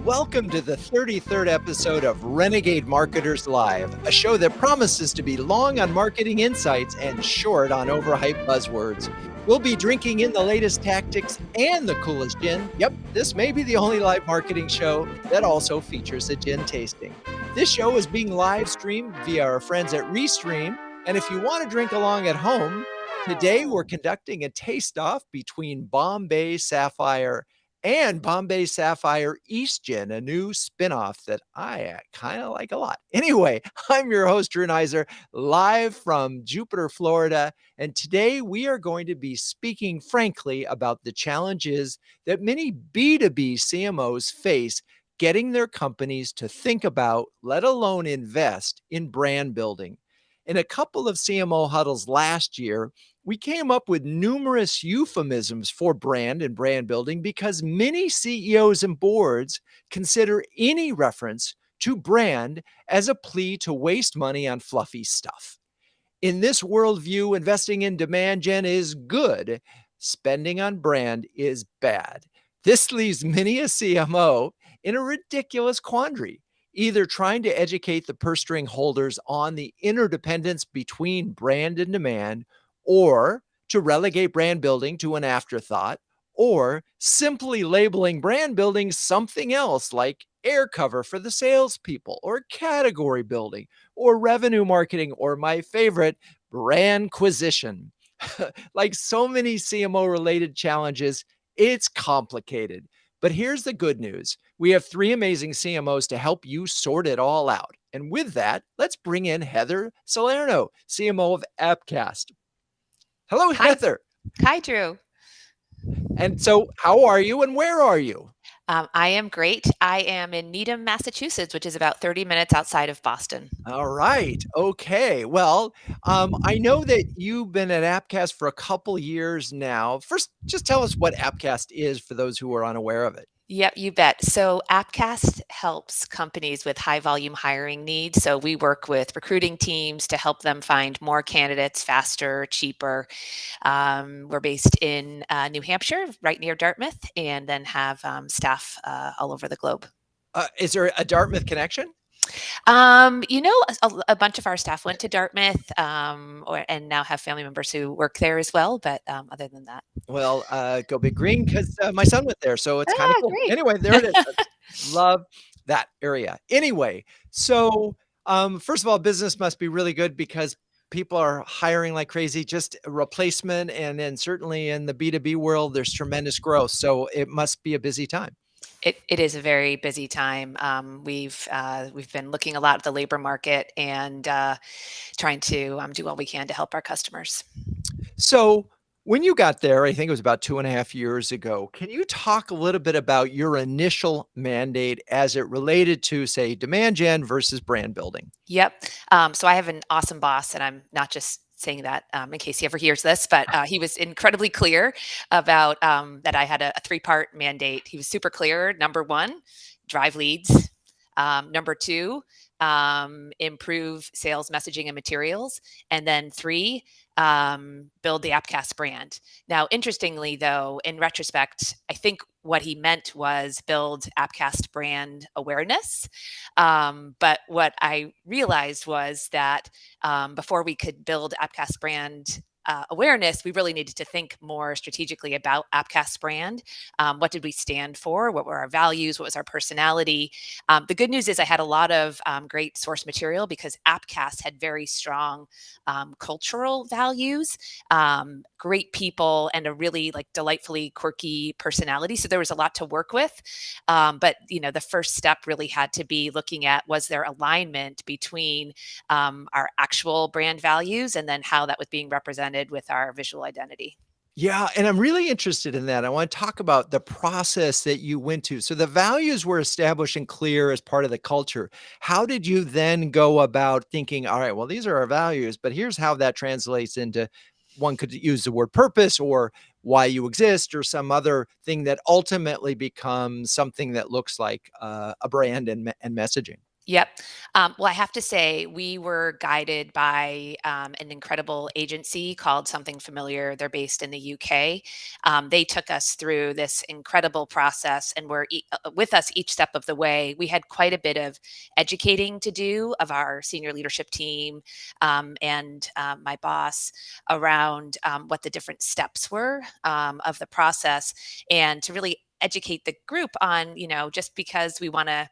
Welcome to the 33rd episode of Renegade Marketers Live, a show that promises to be long on marketing insights and short on overhyped buzzwords. We'll be drinking in the latest tactics and the coolest gin. Yep, this may be the only live marketing show that also features a gin tasting. This show is being live streamed via our friends at Restream, and if you want to drink along at home, today we're conducting a taste-off between Bombay Sapphire and Bombay Sapphire East Gin, a new spinoff that I kind of like a lot. Anyway, I'm your host, Drew Neiser, live from Jupiter, Florida. And today we are going to be speaking frankly about the challenges that many B2B CMOs face getting their companies to think about, let alone invest in brand building. In a couple of CMO huddles last year, we came up with numerous euphemisms for brand and brand building because many CEOs and boards consider any reference to brand as a plea to waste money on fluffy stuff. In this worldview, investing in demand gen is good. Spending on brand is bad. This leaves many a CMO in a ridiculous quandary, either trying to educate the purse string holders on the interdependence between brand and demand, or to relegate brand building to an afterthought, or simply labeling brand building something else like air cover for the salespeople, or category building, or revenue marketing, or my favorite, brandquisition. Like so many CMO related challenges, it's complicated. But here's the good news. We have three amazing CMOs to help you sort it all out. And with that, let's bring in Heather Salerno, CMO of Appcast. Hello, Hi. Heather. Hi, Drew. And so how are you and where are you? I am great. I am in Needham, Massachusetts, which is about 30 minutes outside of Boston. All right. Okay. Well, I know that you've been at Appcast for a couple years now. First, just tell us what Appcast is for those who are unaware of it. Yep, you bet. So Appcast helps companies with high volume hiring needs. So we work with recruiting teams to help them find more candidates faster, cheaper. We're based in New Hampshire, right near Dartmouth, and then have staff all over the globe. Is there a Dartmouth connection? A bunch of our staff went to Dartmouth, and now have family members who work there as well. But other than that, Well, go Big Green because my son went there, so it's kind of cool. great. Anyway, there it is. Love that area. Anyway, so first of all, business must be really good because people are hiring like crazy, just a replacement, and then certainly in the B2B world, there's tremendous growth. So it must be a busy time. It is a very busy time. We've been looking a lot at the labor market and trying to do all we can to help our customers. So when you got there, I think it was about 2.5 years ago, can you talk a little bit about your initial mandate as it related to, say, demand gen versus brand building? Yep. So I have an awesome boss, and I'm not just saying that in case he ever hears this, but he was incredibly clear about that I had a three-part mandate. He was super clear. Number one, drive leads. Number two, improve sales messaging and materials. And then three, build the Appcast brand. Now, interestingly, though, in retrospect, I think what he meant was build Appcast brand awareness. But what I realized was that before we could build Appcast brand awareness, we really needed to think more strategically about Appcast brand. What did we stand for? What were our values? What was our personality? The good news is I had a lot of great source material because Appcast had very strong cultural values, great people, and a really delightfully quirky personality. So there was a lot to work with. But the first step really had to be looking at, was there alignment between our actual brand values and then how that was being represented represented with our visual identity. Yeah, and I'm really interested in that. I want to talk about the process that you went to. So the values were established and clear as part of the culture. How did you then go about thinking, all right, well, these are our values, but here's how that translates into, one could use the word purpose or why you exist or some other thing that ultimately becomes something that looks like a brand and messaging. Yep. Well, I have to say, we were guided by an incredible agency called Something Familiar. They're based in the UK. They took us through this incredible process and were with us each step of the way. We had quite a bit of educating to do of our senior leadership team and my boss around what the different steps were of the process, and to really educate the group on, just because we want to,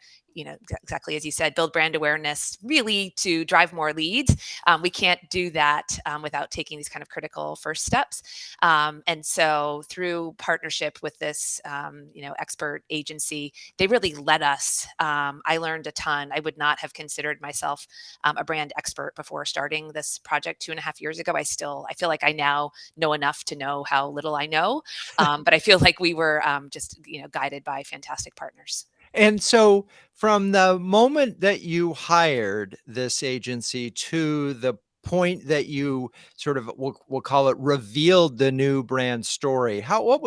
exactly as you said, build brand awareness really to drive more leads. We can't do that without taking these kind of critical first steps. And so through partnership with this, expert agency, they really led us. I learned a ton. I would not have considered myself a brand expert before starting this project 2.5 years ago. I feel like I now know enough to know how little I know. But I feel like we were just, guided by fantastic partners. And so from the moment that you hired this agency to the point that you sort of, we'll call it, revealed the new brand story, how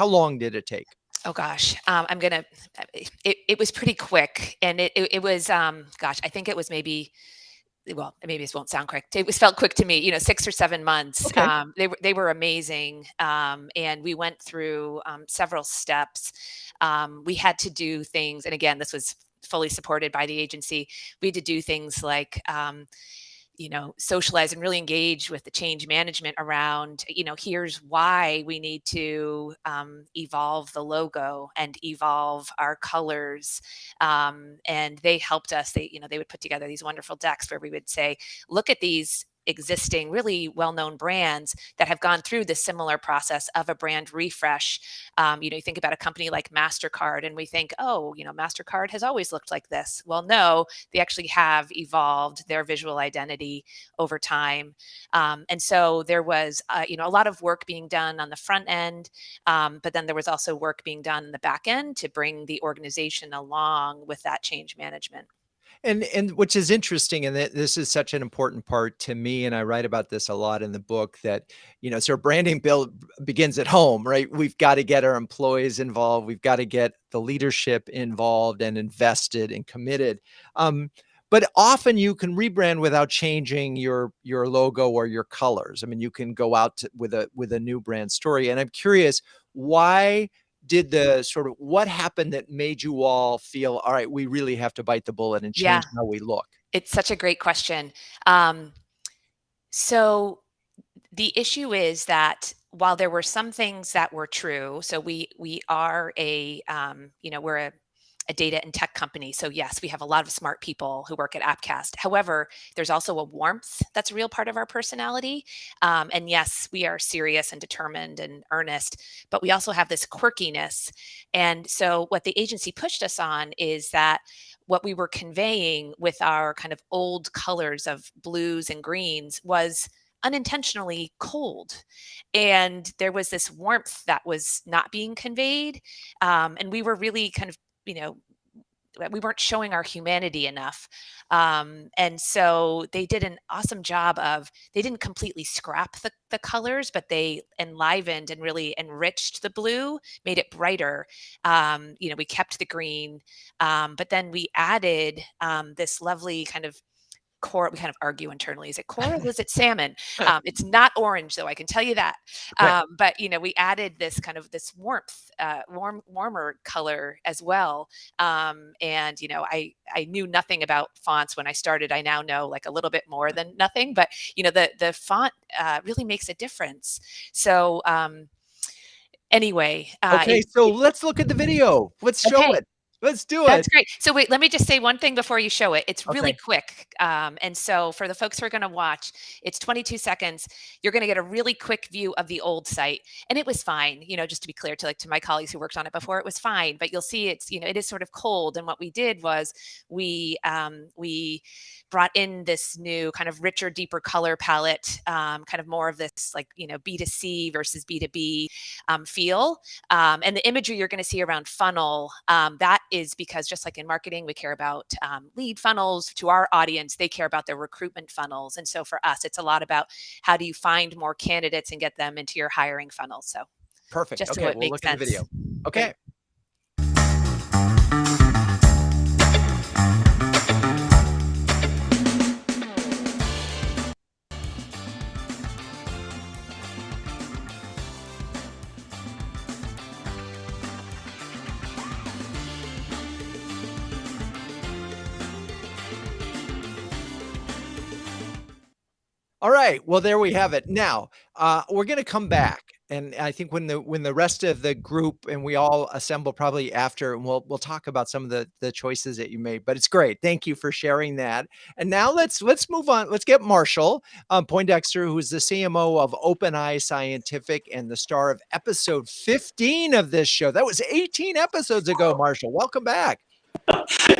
long did it take? Oh gosh, it was pretty quick, and it was, I think it was maybe this won't sound quick. It was felt quick to me, 6 or 7 months. Okay. They were amazing. And we went through several steps. We had to do things, and again, this was fully supported by the agency. We had to do things like, socialize and really engage with the change management around, here's why we need to evolve the logo and evolve our colors. And they helped us. They would put together these wonderful decks where we would say, look at these existing really well-known brands that have gone through this similar process of a brand refresh. You think about a company like MasterCard and we think, oh, MasterCard has always looked like this. Well, no, they actually have evolved their visual identity over time. And so there was, a lot of work being done on the front end, but then there was also work being done in the back end to bring the organization along with that change management. And which is interesting, and this is such an important part to me, and I write about this a lot in the book that, so branding begins at home, right? We've got to get our employees involved. We've got to get the leadership involved and invested and committed. But often you can rebrand without changing your logo or your colors. I mean, you can go out with a new brand story. And I'm curious, why did what happened that made you all feel, all right, we really have to bite the bullet and Yeah, change how we look? it's such a great question. So the issue is that while there were some things that were true, so we are we're a data and tech company. So yes, we have a lot of smart people who work at Appcast. However, there's also a warmth that's a real part of our personality. And yes, we are serious and determined and earnest, but we also have this quirkiness. And so what the agency pushed us on is that what we were conveying with our kind of old colors of blues and greens was unintentionally cold. And there was this warmth that was not being conveyed. And we were really kind of, we weren't showing our humanity enough. And so they did an awesome job they didn't completely scrap the colors, but they enlivened and really enriched the blue, made it brighter. We kept the green, but then we added this lovely kind of we kind of argue internally, is it coral or is it salmon? It's not orange though, I can tell you that. Okay. But we added this kind of this warmth, warmer color as well. And I knew nothing about fonts when I started. I now know like a little bit more than nothing, but the font really makes a difference. So anyway, Okay, so let's look at the video. Let's show okay. it. Let's do That's it. great. So wait, let me just say one thing before you show it. It's really Okay. quick. And so for the folks who are going to watch, it's 22 seconds. You're going to get a really quick view of the old site. And it was fine, just to be clear to my colleagues who worked on it before, it was fine. But you'll see it is sort of cold. And what we did was we brought in this new kind of richer, deeper color palette, kind of more of this B2C versus B2B feel. And the imagery you're going to see around funnel, that is because just like in marketing, we care about lead funnels. To our audience, they care about their recruitment funnels. And so for us, it's a lot about how do you find more candidates and get them into your hiring funnel. So Perfect. just so Okay, it we'll makes look at the sense. video. Okay. Great. All right. Well, there we have it. Now, we're going to come back, and I think when the rest of the group and we all assemble probably after, and we'll talk about some of the choices that you made. But it's great. Thank you for sharing that. And now let's move on. Let's get Marshall Poindexter, who is the CMO of OpenEye Scientific and the star of episode 15 of this show. That was 18 episodes ago. Marshall, welcome back.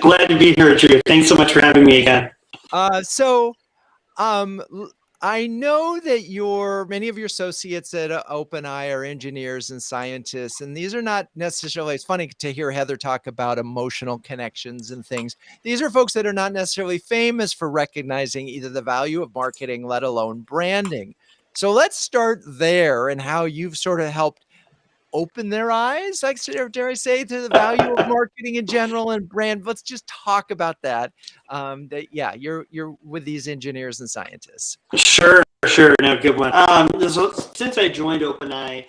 Glad to be here, Drew. Thanks so much for having me again. I know that many of your associates at OpenEye are engineers and scientists, and these are not necessarily, it's funny to hear Heather talk about emotional connections and things. These are folks that are not necessarily famous for recognizing either the value of marketing, let alone branding. So let's start there and how you've sort of helped open their eyes, like, dare I say, to the value of marketing in general and brand. Let's just talk about that. You're with these engineers and scientists. Sure. No, good one. So since I joined OpenEye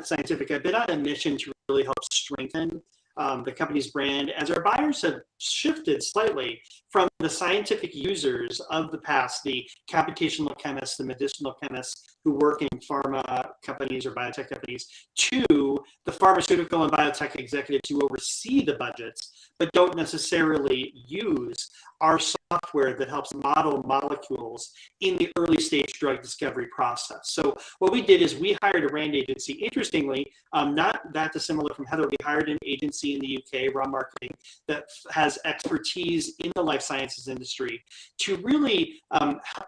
Scientific, I've been on a mission to really help strengthen the company's brand as our buyers have shifted slightly from the scientific users of the past, the computational chemists, the medicinal chemists who work in pharma companies or biotech companies, to the pharmaceutical and biotech executives who oversee the budgets, but don't necessarily use our software that helps model molecules in the early stage drug discovery process. So what we did is we hired a brand agency. Interestingly, not that dissimilar from Heather, we hired an agency in the UK, Raw Marketing, that has expertise in the life sciences industry to really,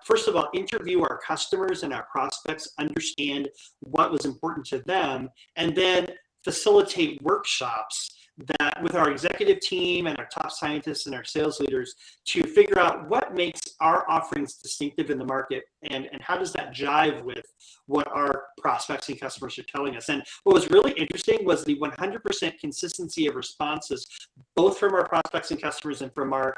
first of all, interview our customers and our prospects, understand what was important to them, and then facilitate workshops that with our executive team and our top scientists and our sales leaders to figure out what makes our offerings distinctive in the market and how does that jive with what our prospects and customers are telling us. And what was really interesting was the 100% consistency of responses, both from our prospects and customers and from our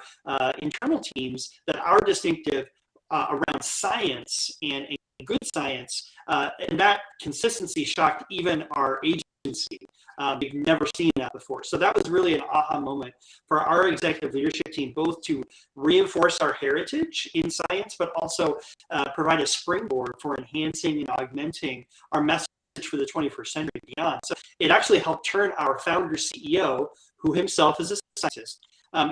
internal teams, that are distinctive around science and good science. And that consistency shocked even our agency. We've never seen that before. So that was really an aha moment for our executive leadership team, both to reinforce our heritage in science, but also provide a springboard for enhancing and augmenting our message for the 21st century and beyond. So it actually helped turn our founder CEO, who himself is a scientist,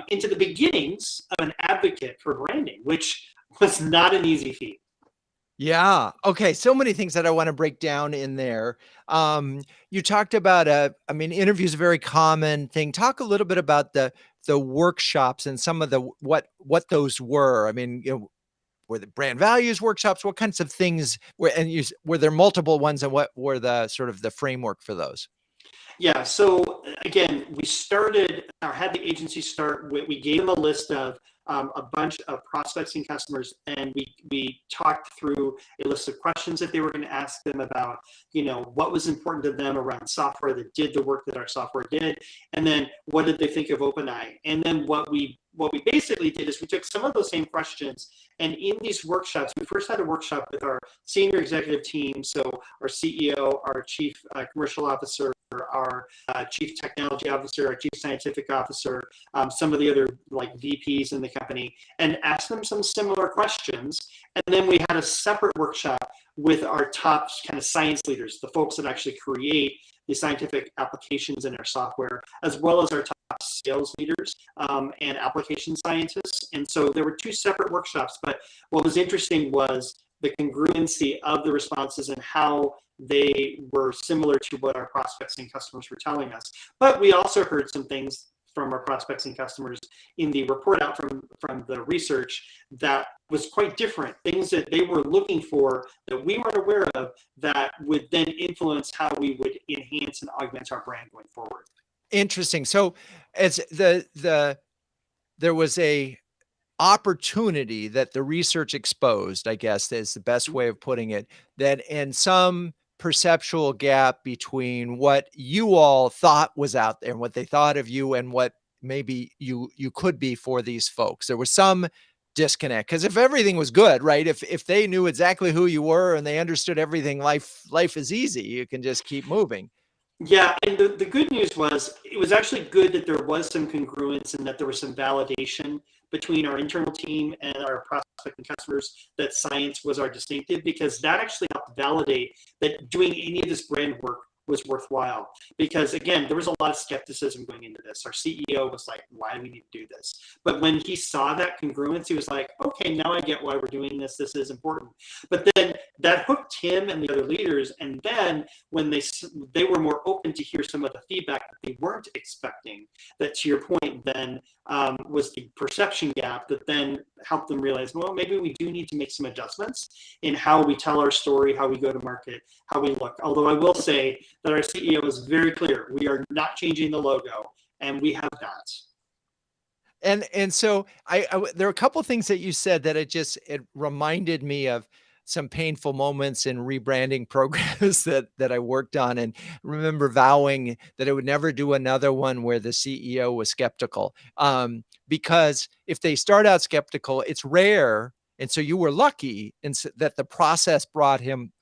into the beginnings of an advocate for branding, which was not an easy feat. Yeah. Okay. So many things that I want to break down in there. You talked about, interviews is a very common thing. Talk a little bit about the workshops and some of what those were. I mean, were the brand values workshops? What kinds of things were there multiple ones, and what were the sort of the framework for those? Yeah. So again, had the agency start. We gave them a list of a bunch of prospects and customers, and we talked through a list of questions that they were going to ask them about, what was important to them around software that did the work that our software did, and then what did they think of OpenEye. And then what we basically did is we took some of those same questions, and in these workshops, we first had a workshop with our senior executive team, so our CEO, our chief commercial officer, our chief technology officer, our chief scientific officer, some of the other VPs in the company, and asked them some similar questions. And then we had a separate workshop with our top kind of science leaders, the folks that actually create the scientific applications in our software, as well as our top sales leaders and application scientists. And so there were two separate workshops, but what was interesting was the congruency of the responses and how they were similar to what our prospects and customers were telling us. But we also heard some things from our prospects and customers in the report out from the research that was quite different, things that they were looking for that we weren't aware of that would then influence how we would enhance and augment our brand going forward. Interesting. So as there was a opportunity that the research exposed, I guess is the best way of putting it, that in some perceptual gap between what you all thought was out there and what they thought of you and what maybe you could be for these folks. There was some disconnect, because if everything was good, right? If they knew exactly who you were and they understood everything, life is easy. You can just keep moving. Yeah, and the good news was it was actually good that there was some congruence and that there was some validation between our internal team and our prospect and customers that science was our distinctive, because that actually helped validate that doing any of this brand work was worthwhile. Because again, there was a lot of skepticism going into this. Our CEO was like, why do we need to do this? But when he saw that congruence, he was like, okay, now I get why we're doing this. This is important. But then that hooked him and the other leaders. And then when they were more open to hear some of the feedback that they weren't expecting, that to your point then was the perception gap that then helped them realize, well, maybe we do need to make some adjustments in how we tell our story, how we go to market, how we look. Although I will say that our CEO is very clear, we are not changing the logo, and we have that. And so there are a couple of things that you said that it reminded me of some painful moments in rebranding programs that I worked on, and remember vowing that I would never do another one where the CEO was skeptical. Because if they start out skeptical, it's rare. And so you were lucky that the process brought him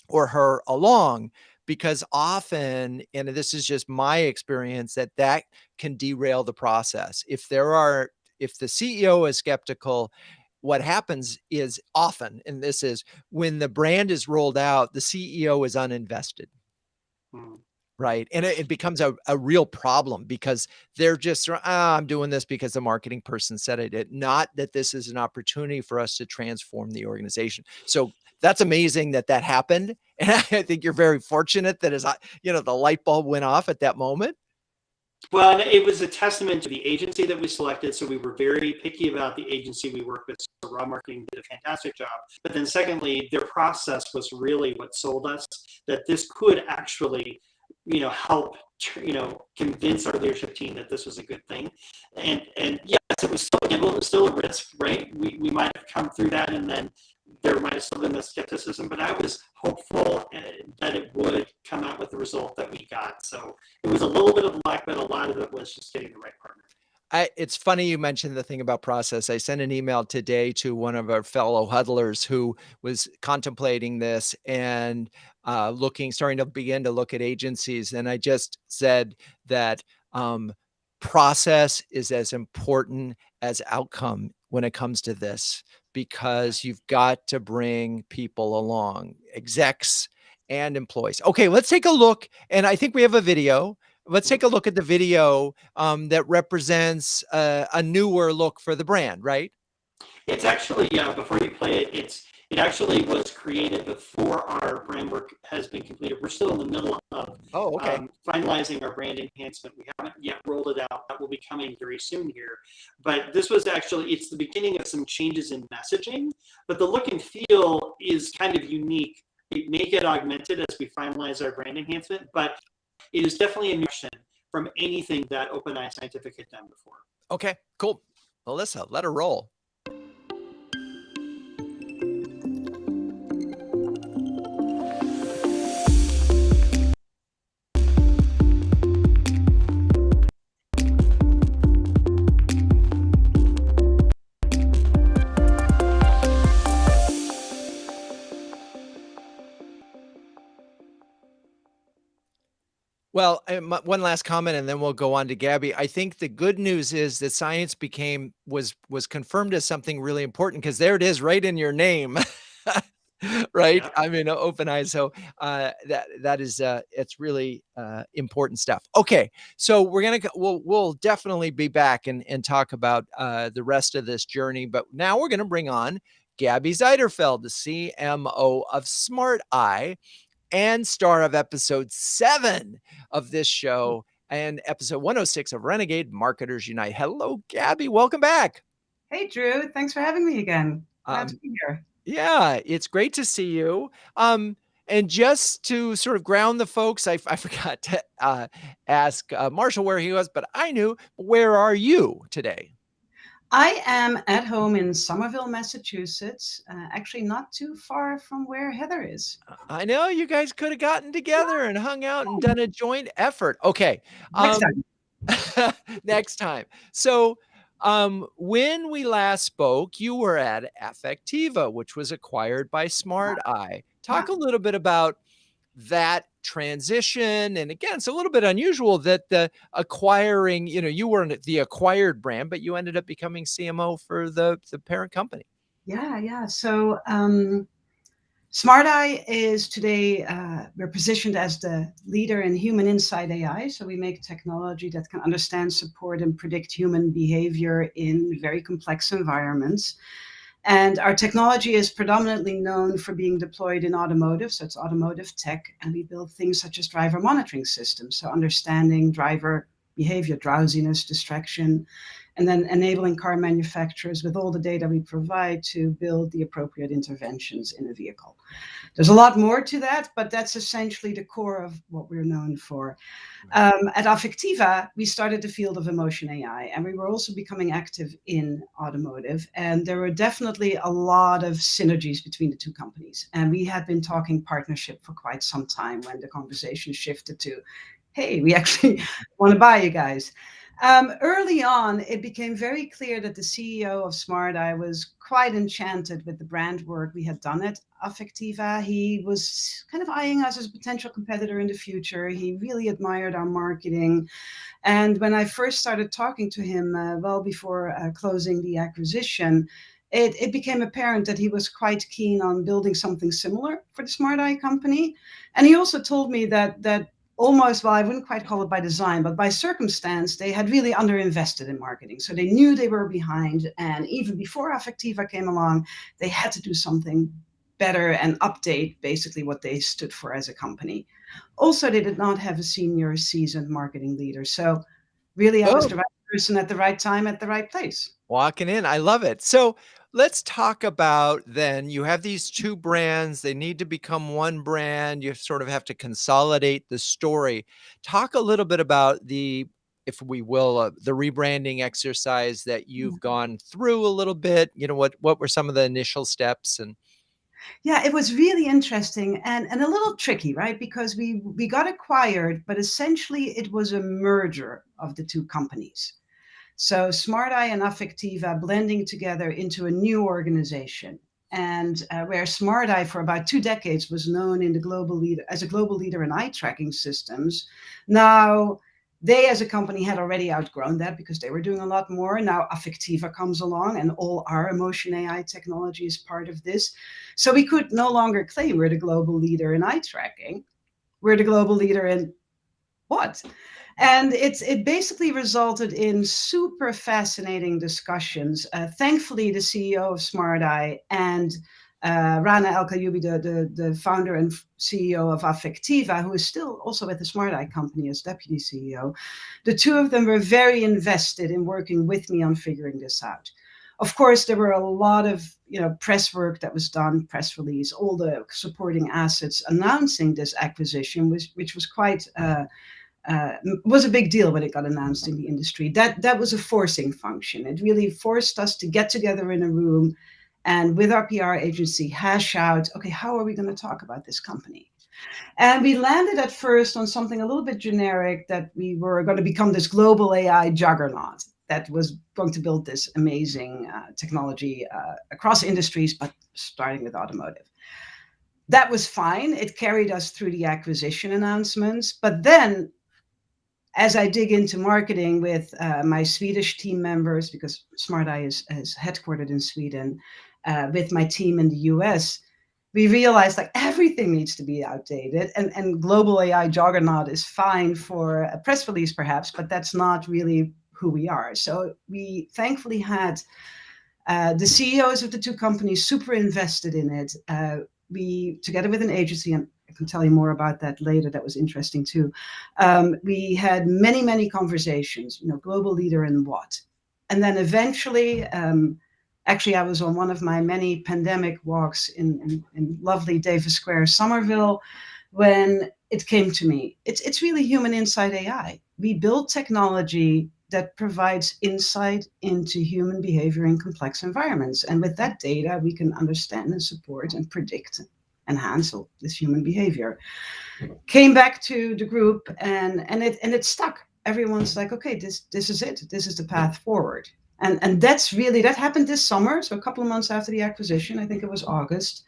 or her along, because often, and this is just my experience, that can derail the process. If the CEO is skeptical, what happens is often, and this is when the brand is rolled out, the CEO is uninvested. Right. And it becomes a real problem, because they're just, I'm doing this because the marketing person said I did, not that this is an opportunity for us to transform the organization. So that's amazing that happened. And I think you're very fortunate that the light bulb went off at that moment. Well, and it was a testament to the agency that we selected. So we were very picky about the agency we worked with. So Raw Marketing did a fantastic job. But then secondly, their process was really what sold us that this could actually help, convince our leadership team that this was a good thing. And yes, it was still a risk, right? We might have come through that, and then there might have still been the skepticism, but I was hopeful that it would come out with the result that we got. So it was a little bit of luck, but a lot of it was just getting the right partner. It's funny you mentioned the thing about process. I sent an email today to one of our fellow huddlers who was contemplating this and starting to begin to look at agencies. And I just said that process is as important as outcome when it comes to this, because you've got to bring people along, execs and employees. Okay, let's take a look. And I think we have a video. Let's take a look at the video that represents a newer look for the brand, right? It's actually, before you play it, it actually was created before our brand work has been completed. We're still in the middle of finalizing our brand enhancement. We haven't yet rolled it out. That will be coming very soon here. But this was it's the beginning of some changes in messaging, but the look and feel is kind of unique. It may get augmented as we finalize our brand enhancement, but it is definitely a new option from anything that OpenEye Scientific had done before. Okay, cool. Melissa, let her roll. Well, one last comment, and then we'll go on to Gabi. I think the good news is that science was confirmed as something really important, because there it is right in your name. right? Yeah. I mean, OpenEye. So that is it's really important stuff. Okay, so we'll definitely be back and talk about the rest of this journey. But now we're going to bring on Gabi Zijderveld, the CMO of SmartEye and star of episode 7 of this show and episode 106 of Renegade Marketers Unite. Hello, Gabi. Welcome back. Hey, Drew. Thanks for having me again. Glad to be here. Yeah, it's great to see you. And just to sort of ground the folks, I forgot to ask Marshall where he was, but I knew. Where are you today? I am at home in Somerville, Massachusetts, actually not too far from where Heather is. I know you guys could have gotten together and hung out and done a joint effort. Okay. Next time. Next time. So when we last spoke, you were at Affectiva, which was acquired by SmartEye. Talk a little bit about that transition. And again, it's a little bit unusual that the acquiring, you weren't the acquired brand, but you ended up becoming CMO for the parent company. Yeah. So SmartEye is today, we're positioned as the leader in human insight AI. So we make technology that can understand, support, and predict human behavior in very complex environments. And our technology is predominantly known for being deployed in automotive, so it's automotive tech, and we build things such as driver monitoring systems, so understanding driver behavior, drowsiness, distraction, and then enabling car manufacturers with all the data we provide to build the appropriate interventions in a vehicle. There's a lot more to that, but that's essentially the core of what we're known for. At Affectiva, we started the field of emotion AI, and we were also becoming active in automotive. And there were definitely a lot of synergies between the two companies. And we had been talking partnership for quite some time when the conversation shifted to, hey, we actually want to buy you guys. Early on, it became very clear that the CEO of SmartEye was quite enchanted with the brand work we had done at Affectiva. He was kind of eyeing us as a potential competitor in the future. He really admired our marketing. And when I first started talking to him, well before closing the acquisition, it became apparent that he was quite keen on building something similar for the SmartEye company. And he also told me that almost, well, I wouldn't quite call it by design, but by circumstance, they had really underinvested in marketing. So they knew they were behind. And even before Affectiva came along, they had to do something better and update basically what they stood for as a company. Also, they did not have a senior seasoned marketing leader. So really, I was the right person at the right time at the right place. Walking in. I love it. So let's talk about then you have these two brands. They need to become one brand. You sort of have to consolidate the story. Talk a little bit about if we will, the rebranding exercise that you've gone through a little bit. What were some of the initial steps? And yeah, it was really interesting and a little tricky, right? Because we got acquired, but essentially it was a merger of the two companies. So SmartEye and Affectiva blending together into a new organization. And where SmartEye for about 2 decades was known as a global leader in eye tracking systems. Now, they as a company had already outgrown that because they were doing a lot more. Now Affectiva comes along and all our emotion AI technology is part of this. So we could no longer claim we're the global leader in eye tracking. We're the global leader in what? And it basically resulted in super fascinating discussions. Thankfully, the CEO of SmartEye and Rana El-Kayoubi, the founder and CEO of Affectiva, who is still also at the SmartEye company as deputy CEO, the two of them were very invested in working with me on figuring this out. Of course, there were a lot of press work that was done, press release, all the supporting assets announcing this acquisition, which was quite was a big deal when it got announced in the industry. That was a forcing function. It really forced us to get together in a room and with our PR agency hash out, okay, how are we going to talk about this company? And we landed at first on something a little bit generic, that we were going to become this global AI juggernaut that was going to build this amazing technology across industries, but starting with automotive. That was fine. It carried us through the acquisition announcements. But then, as I dig into marketing with my Swedish team members, because SmartEye is headquartered in Sweden, with my team in the US, we realized like everything needs to be outdated, and global AI juggernaut is fine for a press release perhaps, but that's not really who we are. So we thankfully had the CEOs of the two companies super invested in it. We, together with an agency, and I can tell you more about that later, that was interesting too. We had many, many conversations, global leader in what? And then eventually, actually, I was on one of my many pandemic walks in lovely Davis Square, Somerville, when it came to me. It's really human insight AI. We build technology that provides insight into human behavior in complex environments. And with that data, we can understand and support and predict and handle this human behavior. Came back to the group and it stuck. Everyone's like, okay, this is it. This is the path forward. And that's really, that happened this summer. So a couple of months after the acquisition, I think it was August.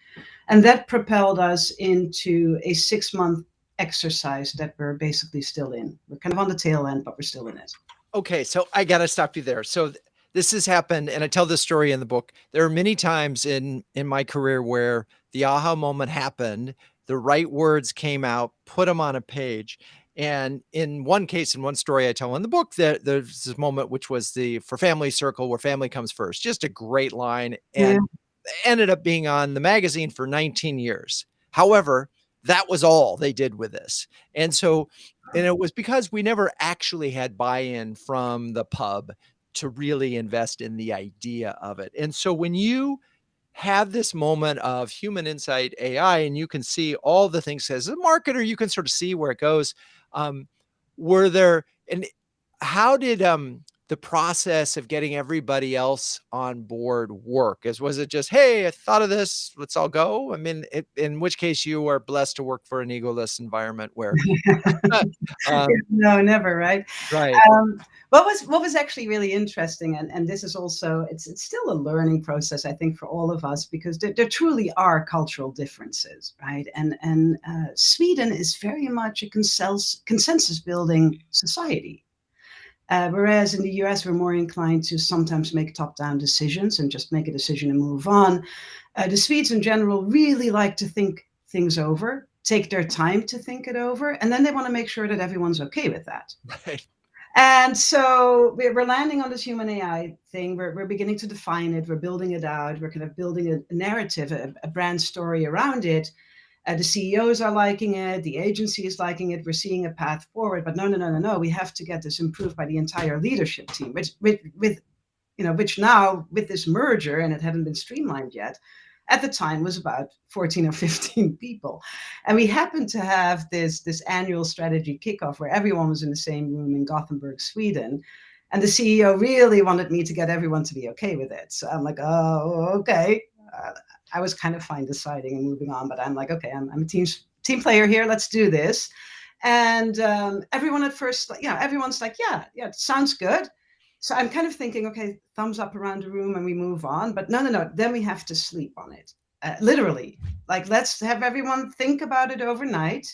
And that propelled us into a 6-month exercise that we're basically still in. We're kind of on the tail end, but we're still in it. Okay, so I got to stop you there. So this has happened, and I tell this story in the book. There are many times in my career where the aha moment happened, the right words came out, put them on a page. And in one case, in one story I tell in the book, that there's this moment which was for Family Circle, where family comes first. Just a great line, and ended up being on the magazine for 19 years. However, that was all they did with this. And it was because we never actually had buy-in from the pub to really invest in the idea of it. And so when you have this moment of human insight AI, and you can see all the things, as a marketer, you can sort of see where it goes. How did the process of getting everybody else on board work? Was it just, hey, I thought of this, let's all go? I mean, in which case you are blessed to work for an egoless environment where no, never, right? Right. What was actually really interesting, and this is also, it's still a learning process, I think, for all of us, because there truly are cultural differences, right? And Sweden is very much a consensus building society. Whereas in the US, we're more inclined to sometimes make top-down decisions and just make a decision and move on. The Swedes in general really like to think things over, take their time to think it over, and then they want to make sure that everyone's okay with that. Right. And so we're landing on this human AI thing. We're beginning to define it. We're building it out. We're kind of building a narrative, a brand story around it. The CEOs are liking it. The agency is liking it. We're seeing a path forward. But no. We have to get this improved by the entire leadership team, which now with this merger, and it hadn't been streamlined yet, at the time was about 14 or 15 people. And we happened to have this annual strategy kickoff where everyone was in the same room in Gothenburg, Sweden. And the CEO really wanted me to get everyone to be okay with it. So I'm like, oh, okay. I was kind of fine deciding and moving on, but I'm like, okay, I'm a team player here. Let's do this. And everyone at first, everyone's like, yeah, it sounds good. So I'm kind of thinking, okay, thumbs up around the room and we move on. But no. Then we have to sleep on it. Literally, like, let's have everyone think about it overnight.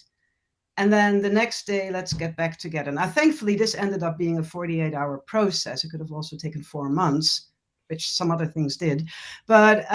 And then the next day, let's get back together. Now, thankfully, this ended up being a 48-hour process. It could have also taken 4 months, which some other things did. But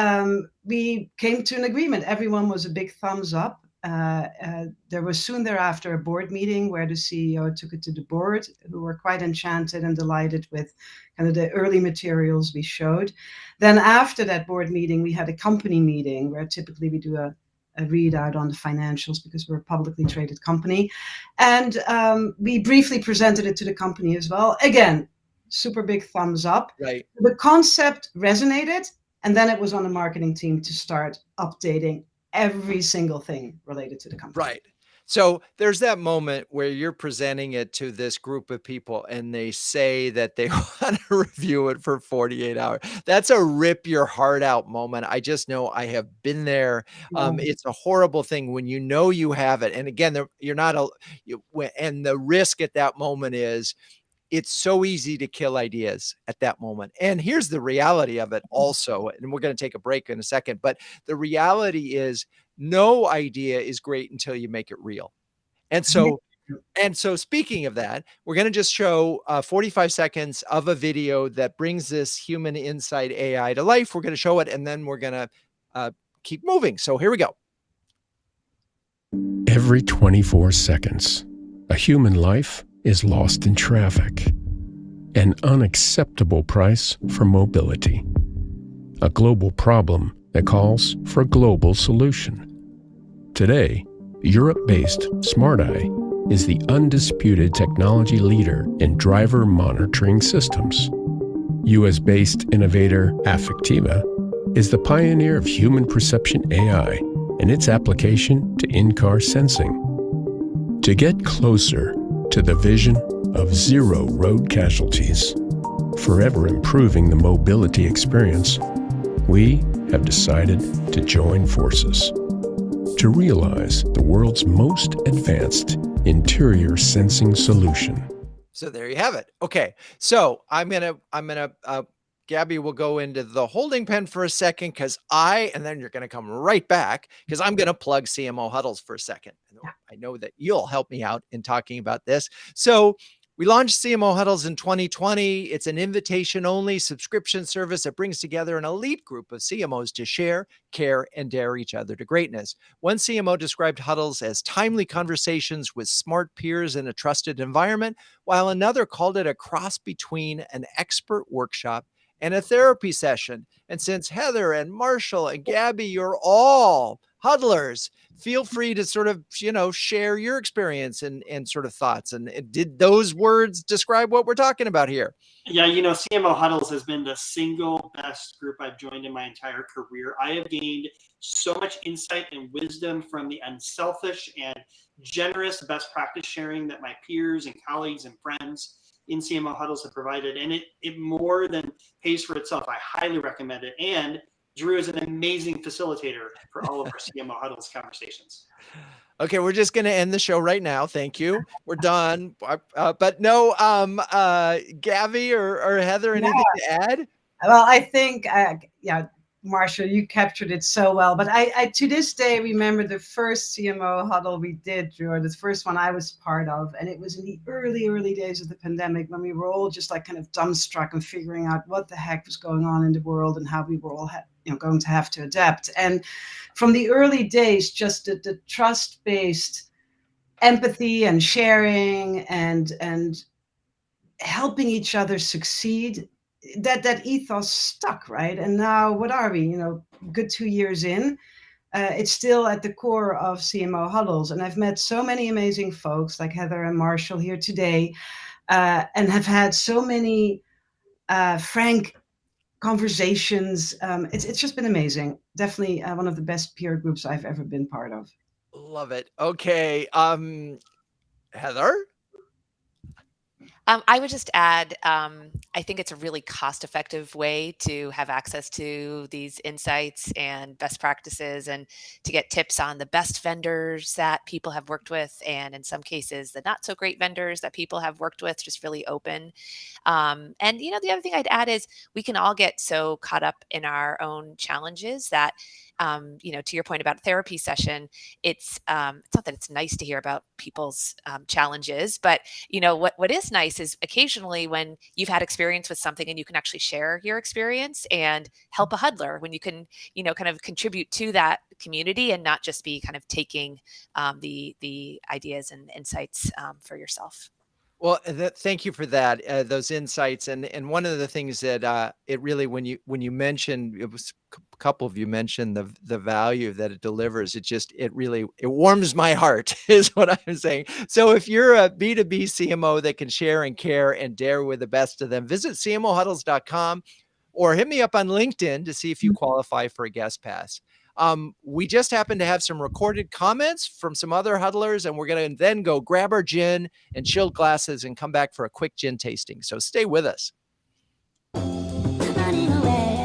we came to an agreement. Everyone was a big thumbs up. There was soon thereafter a board meeting where the CEO took it to the board, who were quite enchanted and delighted with kind of the early materials we showed. Then after that board meeting, we had a company meeting where typically we do a readout on the financials because we're a publicly traded company. And we briefly presented it to the company as well. Again, super big thumbs up. Right. The concept resonated, and then it was on the marketing team to start updating every single thing related to the company. Right. So there's that moment where you're presenting it to this group of people and they say that they want to review it for 48 hours. That's a rip your heart out moment. I just know I have been there. Yeah. It's a horrible thing when you know you have it. And again, you're not and the risk at that moment is it's so easy to kill ideas at that moment. And here's the reality of it also, and we're going to take a break in a second, but the reality is no idea is great until you make it real. And so speaking of that, we're going to just show 45 seconds of a video that brings this human insight AI to life. We're going to show it, and then we're going to keep moving. So here we go. Every 24 seconds, a human life is lost in traffic. An unacceptable price for mobility. A global problem that calls for a global solution. Today, Europe-based SmartEye is the undisputed technology leader in driver monitoring systems. US-based innovator Affectiva is the pioneer of human perception AI and its application to in-car sensing. To get closer to the vision of zero road casualties, forever improving the mobility experience, we have decided to join forces to realize the world's most advanced interior sensing solution. So there you have it. Okay. So I'm gonna Gabi will go into the holding pen for a second and then you're going to come right back because I'm going to plug CMO Huddles for a second. I know that you'll help me out in talking about this. So we launched CMO Huddles in 2020. It's an invitation-only subscription service that brings together an elite group of CMOs to share, care, and dare each other to greatness. One CMO described Huddles as timely conversations with smart peers in a trusted environment, while another called it a cross between an expert workshop and a therapy session. And since Heather and Marshall and Gabi, you're all huddlers, feel free to sort of, share your experience and sort of thoughts. And did those words describe what we're talking about here? Yeah, CMO Huddles has been the single best group I've joined in my entire career. I have gained so much insight and wisdom from the unselfish and generous best practice sharing that my peers and colleagues and friends in CMO Huddles have provided, and it more than pays for itself. I highly recommend it. And Drew is an amazing facilitator for all of our CMO Huddles conversations. Okay, we're just going to end the show right now. Thank you. We're done. But no, Gabi or Heather, anything to add? Well, I think, Marshall, you captured it so well. But I to this day remember the first CMO Huddle we did, Drew, or the first one I was part of. And it was in the early days of the pandemic when we were all just like kind of dumbstruck and figuring out what the heck was going on in the world and how we were all going to have to adapt. And from the early days, just the trust-based empathy and sharing and helping each other succeed, that ethos stuck, right? And now what are we, good 2 years in, it's still at the core of CMO Huddles. And I've met so many amazing folks like Heather and Marshall here today, and have had so many frank conversations. It's just been amazing. Definitely one of the best peer groups I've ever been part of. Love it. Okay. Heather? I would just add, I think it's a really cost-effective way to have access to these insights and best practices and to get tips on the best vendors that people have worked with, and in some cases, the not so great vendors that people have worked with, just really open. And, the other thing I'd add is we can all get so caught up in our own challenges that to your point about therapy session, it's not that it's nice to hear about people's challenges, but what is nice is occasionally when you've had experience with something and you can actually share your experience and help a huddler when you can, kind of contribute to that community and not just be kind of taking the ideas and insights for yourself. Well, thank you for that, those insights. And one of the things that it really, when you mentioned, it was a couple of you mentioned the value that it delivers, it warms my heart is what I'm saying. So if you're a B2B CMO that can share and care and dare with the best of them, visit cmohuddles.com or hit me up on LinkedIn to see if you qualify for a guest pass. We just happen to have some recorded comments from some other huddlers, and we're going to then go grab our gin and chilled glasses and come back for a quick gin tasting. So stay with us.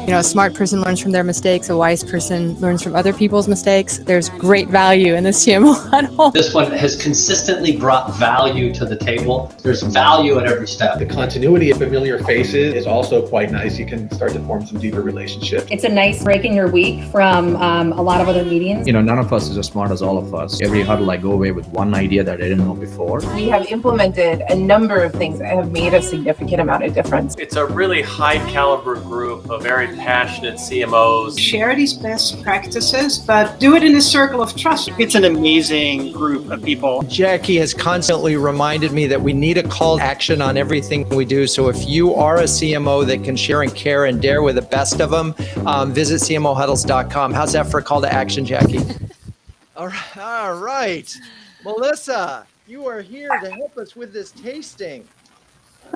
A smart person learns from their mistakes. A wise person learns from other people's mistakes. There's great value in the CMO Huddle. This one has consistently brought value to the table. There's value at every step. The continuity of familiar faces is also quite nice. You can start to form some deeper relationships. It's a nice break in your week from a lot of other meetings. None of us is as smart as all of us. Every huddle I go away with one idea that I didn't know before. We have implemented a number of things that have made a significant amount of difference. It's a really high caliber group of very passionate CMOs. Share these best practices, but do it in a circle of trust. It's an amazing group of people. Jackie has constantly reminded me that we need a call to action on everything we do. So if you are a CMO that can share and care and dare with the best of them, visit CMOHuddles.com. How's that for a call to action, Jackie? All right. Melissa, you are here to help us with this tasting.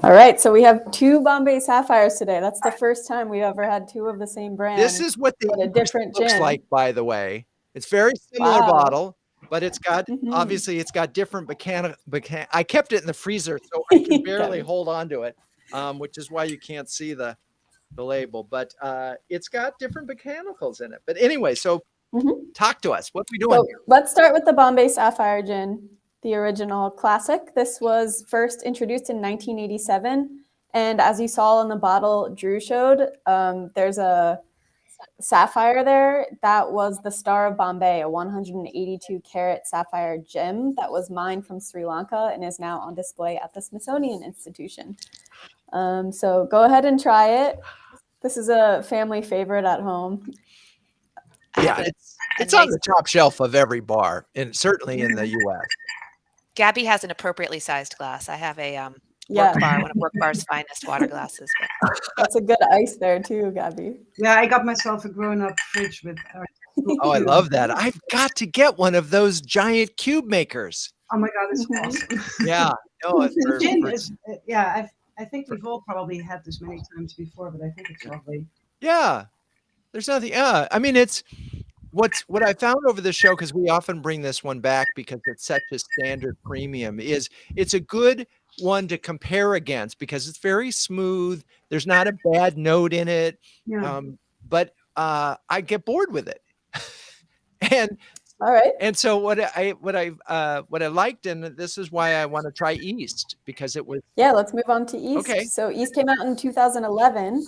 All right, so we have 2 Bombay Sapphires today. That's the first time we've ever had 2 of the same brand. This is what a different looks gin. like, by the way. It's very similar Wow. bottle, but it's got, obviously it's got different I kept it in the freezer, so I can barely hold on to it, which is why you can't see the label, but it's got different botanicals in it. But anyway, so talk to us. What are we doing So here? let's start with the Bombay Sapphire gin, the original classic. This was first introduced in 1987. And as you saw on the bottle Drew showed, there's a sapphire there. That was the Star of Bombay, a 182 carat sapphire gem that was mined from Sri Lanka and is now on display at the Smithsonian Institution. So go ahead and try it. This is a family favorite at home. Yeah, it's on the top shelf of every bar, and certainly in the U.S. Gabi has an appropriately sized glass. I have a work bar, one of Work Bar's finest water glasses. But. That's a good ice there too, Gabi. Yeah, I got myself a grown-up fridge with. Oh, I love that. I've got to get one of those giant cube makers. Oh my God, it's awesome. Yeah. No, Gin is, I think we've all probably had this many times before, but I think it's lovely. Yeah. There's nothing. I mean, it's what I found over the show, because we often bring this one back because it's such a standard premium, is it's a good one to compare against because it's very smooth. There's not a bad note in it. Yeah. But I get bored with it. And all right. And so what I liked, and this is why I want to try East, because it was. Yeah, let's move on to East. Okay. So East came out in 2011.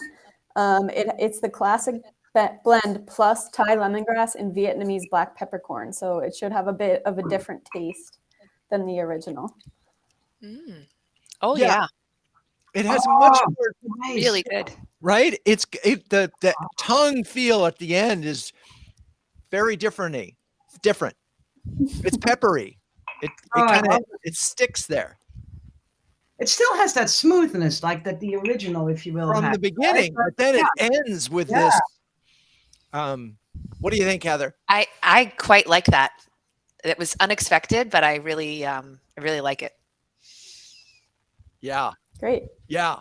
It's the classic blend plus Thai lemongrass and Vietnamese black peppercorn. So it should have a bit of a different taste than the original. Oh yeah. It has much more. Nice. Really good. Right? The tongue feel at the end is very different. It's peppery. It sticks there. It still has that smoothness, like that the original, if you will, from the beginning, but then it ends with this. What do you think, Heather? I quite like that. It was unexpected, but I really like it. Yeah. Great. Yeah.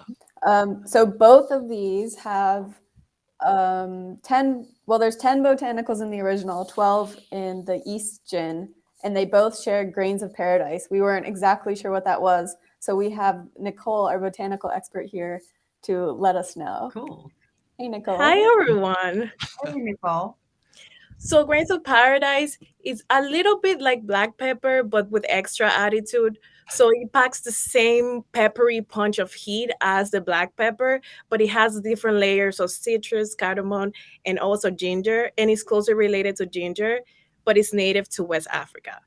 So both of these have 10. Well, there's 10 botanicals in the original, 12 in the East gin, and they both share grains of paradise. We weren't exactly sure what that was, so we have Nicole, our botanical expert, here to let us know. Cool. Hey, Nicole. Hi, everyone. Hey, Nicole. So grains of paradise is a little bit like black pepper, but with extra attitude. So it packs the same peppery punch of heat as the black pepper, but it has different layers of citrus, cardamom, and also ginger, and it's closely related to ginger, but it's native to West Africa.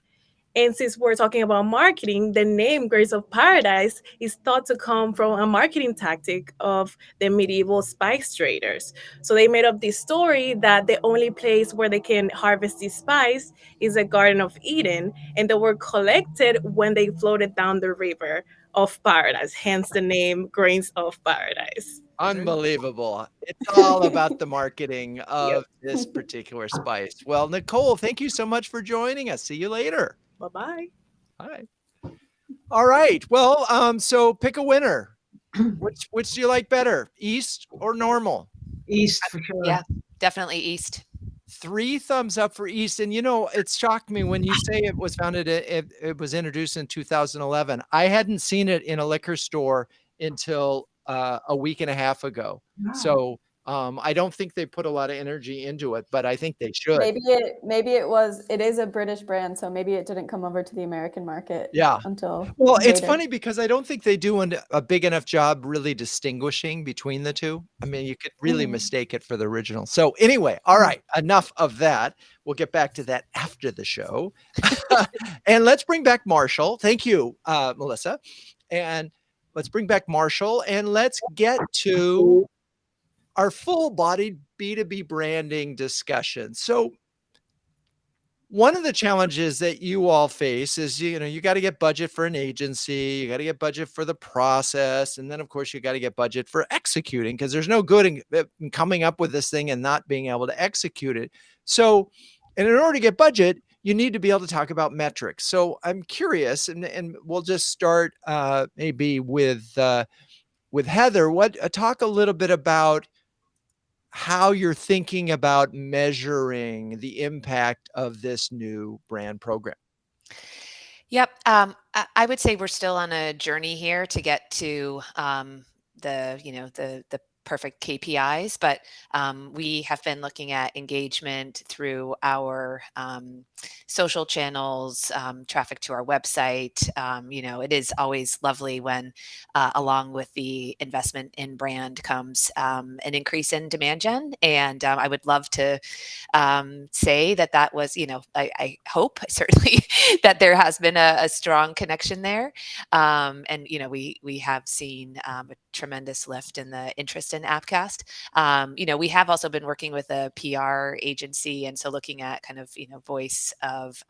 And since we're talking about marketing, the name Grains of Paradise is thought to come from a marketing tactic of the medieval spice traders. So they made up this story that the only place where they can harvest this spice is the Garden of Eden, and they were collected when they floated down the river of paradise, hence the name Grains of Paradise. Unbelievable. It's all about the marketing of this particular spice. Well, Nicole, thank you so much for joining us. See you later. Bye-bye. Hi. All right. Well, so pick a winner. Which do you like better, East or normal? East for sure. Yeah, definitely East. 3 thumbs up for East. And it shocked me when you say it was founded. It was introduced in 2011. I hadn't seen it in a liquor store until a week and a half ago. Wow. So I don't think they put a lot of energy into it, but I think they should. It is a British brand, so maybe it didn't come over to the American market. Yeah. Until it's later. funny because I don't think they do a big enough job really distinguishing between the two. I mean, you could really mistake it for the original. So anyway, all right, enough of that. We'll get back to that after the show. And let's bring back Marshall. Thank you, Melissa. And let's bring back Marshall and let's get to our full-bodied B2B branding discussion. So one of the challenges that you all face is, you got to get budget for an agency, you got to get budget for the process, and then of course you got to get budget for executing, because there's no good in coming up with this thing and not being able to execute it. So, and in order to get budget, you need to be able to talk about metrics. So I'm curious, and we'll just start maybe with Heather. Talk a little bit about how you're thinking about measuring the impact of this new brand program. Yep. I would say we're still on a journey here to get to the perfect KPIs, but we have been looking at engagement through our social channels, traffic to our website. It is always lovely when along with the investment in brand comes an increase in demand gen. And I would love to say that was, I hope certainly that there has been a strong connection there. And we have seen a tremendous lift in the interest in Appcast. We have also been working with a PR agency, and so looking at kind of voice of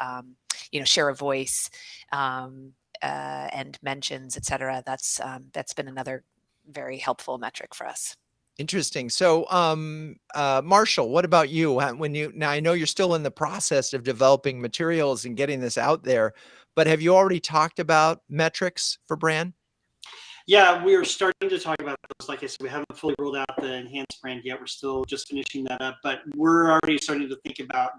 share of voice and mentions, et cetera. That's been another very helpful metric for us. Interesting. So, Marshall, what about you? Now I know you're still in the process of developing materials and getting this out there, but have you already talked about metrics for brand? Yeah, we are starting to talk about those. Like I said, we haven't fully rolled out the enhanced brand yet. We're still just finishing that up, but we're already starting to think about,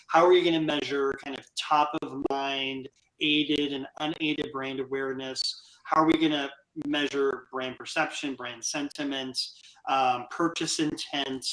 how are you going to measure kind of top of mind, aided and unaided brand awareness? How are we going to measure brand perception, brand sentiment, purchase intent?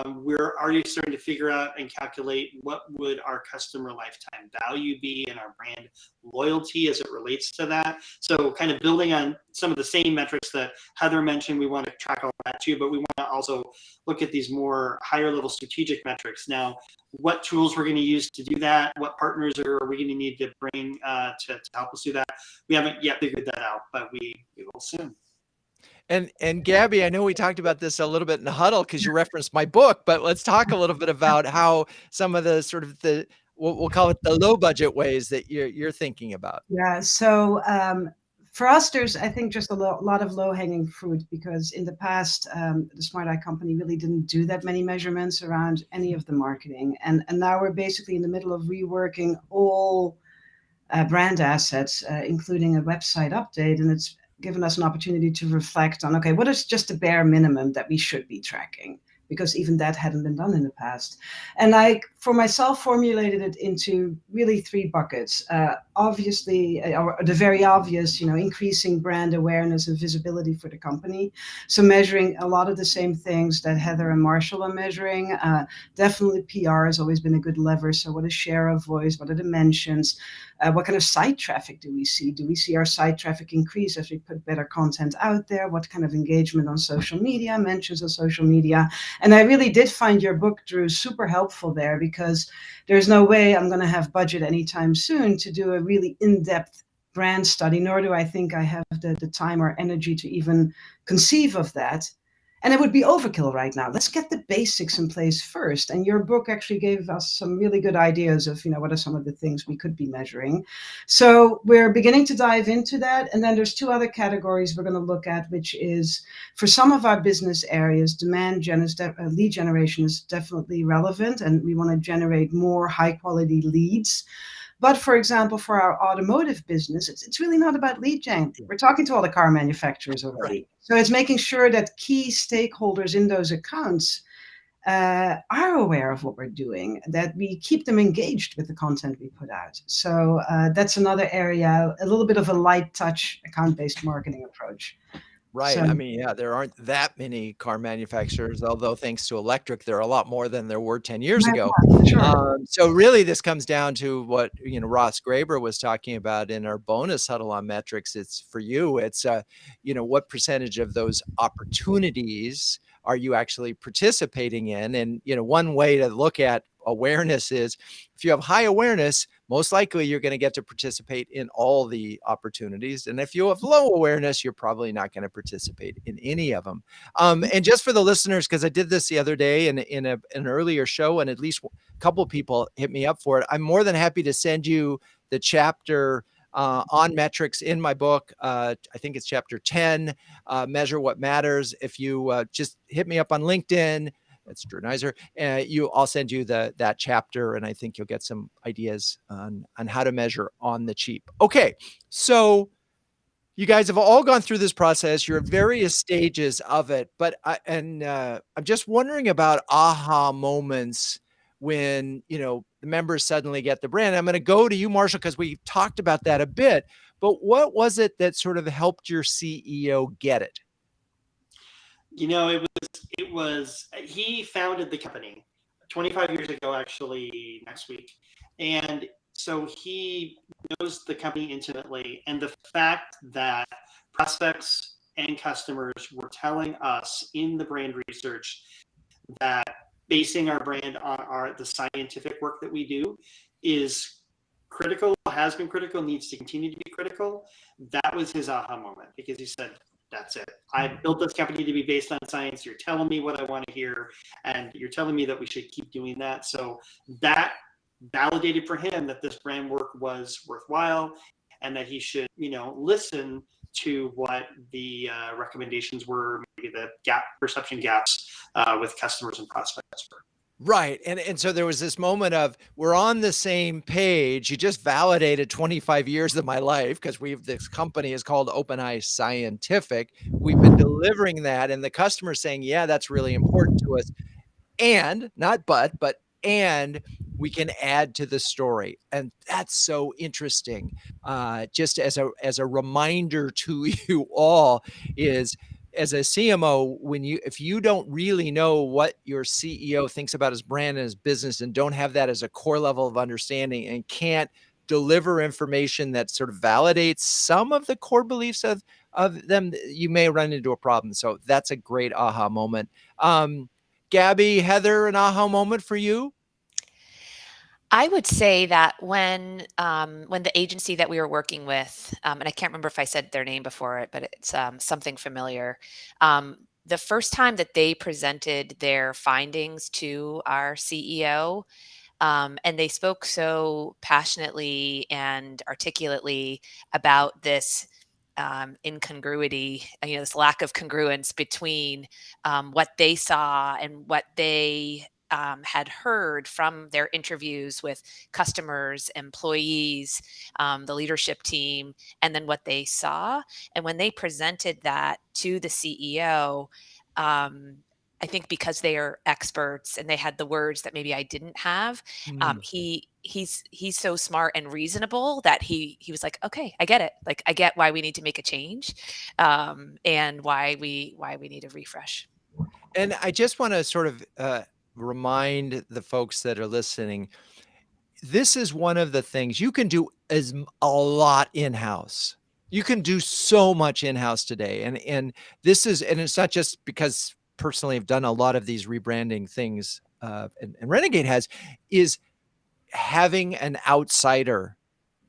We're already starting to figure out and calculate what would our customer lifetime value be and our brand loyalty as it relates to that. So kind of building on some of the same metrics that Heather mentioned, we want to track all that too, but we want to also look at these more higher level strategic metrics. Now, what tools we're going to use to do that, what partners are we going to need to bring to help us do that. We haven't yet figured that out, but we will soon. And Gabi, I know we talked about this a little bit in the huddle because you referenced my book, but let's talk a little bit about how some of the sort of we'll call it the low budget ways that you're thinking about. Yeah. So for us, there's, I think, just a lot of low hanging fruit, because in the past, the Smart Eye company really didn't do that many measurements around any of the marketing. And now we're basically in the middle of reworking all brand assets, including a website update. And it's given us an opportunity to reflect on, okay, what is just the bare minimum that we should be tracking? Because even that hadn't been done in the past. And I, for myself, formulated it into really 3 buckets. Obviously, or the very obvious, increasing brand awareness and visibility for the company. So measuring a lot of the same things that Heather and Marshall are measuring. Definitely PR has always been a good lever. So what is share of voice? What are the mentions? What kind of site traffic do we see? Do we see our site traffic increase as we put better content out there? What kind of engagement on social media, mentions on social media? And I really did find your book, Drew, super helpful there, because there's no way I'm going to have budget anytime soon to do a really in-depth brand study, nor do I think I have the time or energy to even conceive of that. And it would be overkill right now. Let's get the basics in place first. And your book actually gave us some really good ideas of, what are some of the things we could be measuring. So we're beginning to dive into that. And then there's 2 other categories we're going to look at, which is for some of our business areas, demand gen lead generation is definitely relevant. And we want to generate more high quality leads. But for example, for our automotive business, it's really not about lead gen. We're talking to all the car manufacturers already. Right. So it's making sure that key stakeholders in those accounts are aware of what we're doing, that we keep them engaged with the content we put out. So that's another area, a little bit of a light touch account-based marketing approach. Right. So, I mean, yeah, there aren't that many car manufacturers, although thanks to electric, there are a lot more than there were 10 years ago. Sure. So really this comes down to what, Ross Graber was talking about in our bonus huddle on metrics. It's for you, it's, what percentage of those opportunities are you actually participating in? And, one way to look at awareness is. If you have high awareness, most likely you're going to get to participate in all the opportunities. And if you have low awareness, you're probably not going to participate in any of them. And just for the listeners, because I did this the other day in an earlier show, and at least a couple of people hit me up for it, I'm more than happy to send you the chapter on metrics in my book. I think it's chapter 10, Measure What Matters. If you just hit me up on LinkedIn, it's Drew Neiser, I'll send you that chapter, and I think you'll get some ideas on how to measure on the cheap. Okay, so you guys have all gone through this process. You're at various stages of it, but I'm just wondering about aha moments when, the members suddenly get the brand. I'm going to go to you, Marshall, because we talked about that a bit, but what was it that sort of helped your CEO get it? It was he founded the company 25 years ago, actually, next week. And so he knows the company intimately. And the fact that prospects and customers were telling us in the brand research that basing our brand on the scientific work that we do is critical, has been critical, needs to continue to be critical. That was his aha moment, because he said, that's it. I built this company to be based on science. You're telling me what I want to hear, and you're telling me that we should keep doing that. So that validated for him that this brand work was worthwhile, and that he should, listen to what the recommendations were, maybe the perception gaps with customers and prospects were. Right. And so there was this moment of, we're on the same page. You just validated 25 years of my life, because this company is called OpenEye Scientific. We've been delivering that, and the customer saying, yeah, that's really important to us. And not but we can add to the story. And that's so interesting. Just as a reminder to you all is, as a CMO, if you don't really know what your CEO thinks about his brand and his business, and don't have that as a core level of understanding, and can't deliver information that sort of validates some of the core beliefs of them, you may run into a problem. So that's a great aha moment. Gabi, Heather, an aha moment for you? I would say that when the agency that we were working with, and I can't remember if I said their name before it, but it's something familiar. The first time that they presented their findings to our CEO, and they spoke so passionately and articulately about this incongruity, this lack of congruence between what they saw and what they had heard from their interviews with customers, employees, the leadership team, and then what they saw. And when they presented that to the CEO, I think because they are experts and they had the words that maybe I didn't have, he's so smart and reasonable that he was like, okay, I get it. Like, I get why we need to make a change, and why we need a refresh. And I just want to sort of remind the folks that are listening, this is one of the things you can do a lot in-house. You can do so much in-house today. And it's not just because personally I've done a lot of these rebranding things, and Renegade is having an outsider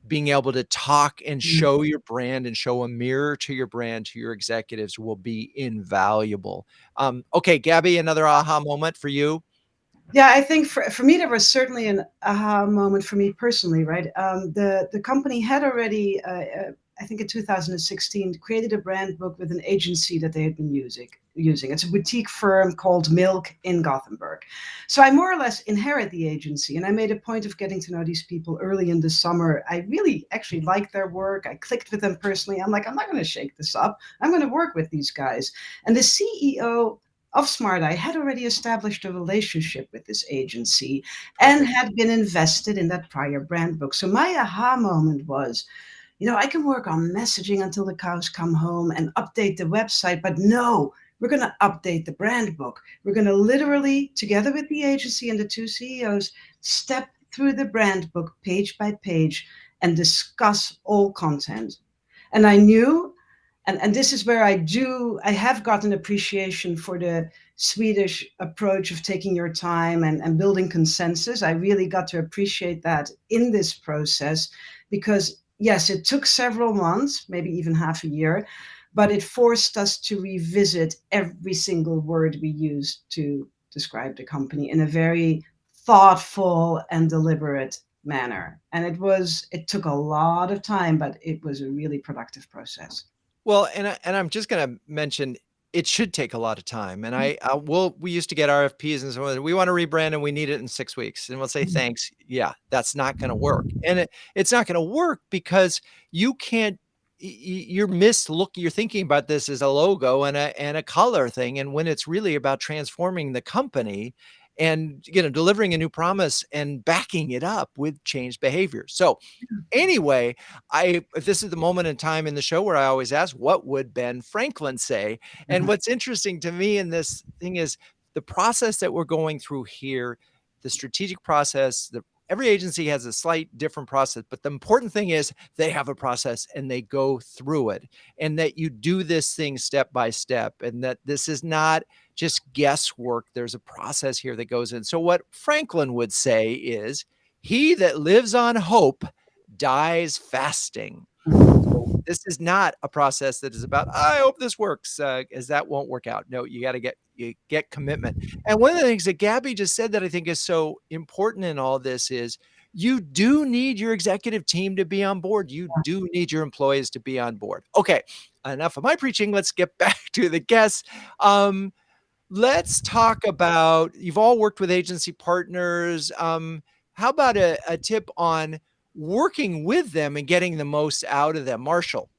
being able to talk and show your brand and show a mirror to your brand to your executives will be invaluable. Okay, Gabi, another aha moment for you? Yeah, I think for me, there was certainly an aha moment for me personally, right? The company had already, I think in 2016, created a brand book with an agency that they had been using. It's a boutique firm called Milk in Gothenburg. So I more or less inherit the agency, and I made a point of getting to know these people early in the summer. I really actually liked their work. I clicked with them personally. I'm like, I'm not going to shake this up. I'm going to work with these guys. And the CEO of SmartEye had already established a relationship with this agency and had been invested in that prior brand book. So my aha moment was, I can work on messaging until the cows come home and update the website, but no, we're going to update the brand book. We're going to literally, together with the agency and the two CEOs, step through the brand book page by page and discuss all content. And I knew and this is where I have got an appreciation for the Swedish approach of taking your time and building consensus. I really got to appreciate that in this process, because yes, it took several months, maybe even half a year, but it forced us to revisit every single word we used to describe the company in a very thoughtful and deliberate manner. And it took a lot of time, but it was a really productive process. Well, and I'm just going to mention it should take a lot of time. And we used to get RFPs and so on. We want to rebrand and we need it in 6 weeks. And we'll say, thanks. Yeah, that's not going to work. And it's not going to work because you can't, you're thinking about this as a logo and a color thing. And when it's really about transforming the company and, delivering a new promise and backing it up with changed behavior. So anyway, this is the moment in time in the show where I always ask, what would Ben Franklin say? And what's interesting to me in this thing is the process that we're going through here, the strategic process, every agency has a slight different process, but the important thing is they have a process and they go through it, and that you do this thing step by step, and that this is not just guesswork. There's a process here that goes in. So what Franklin would say is, he that lives on hope dies fasting. So this is not a process that is about, I hope this works, as that won't work out. No, you got to get commitment. And one of the things that Gabi just said that I think is so important in all this is you do need your executive team to be on board. You do need your employees to be on board. Okay, enough of my preaching. Let's get back to the guests. Let's talk about, you've all worked with agency partners. How about a tip on working with them and getting the most out of them? Marshall.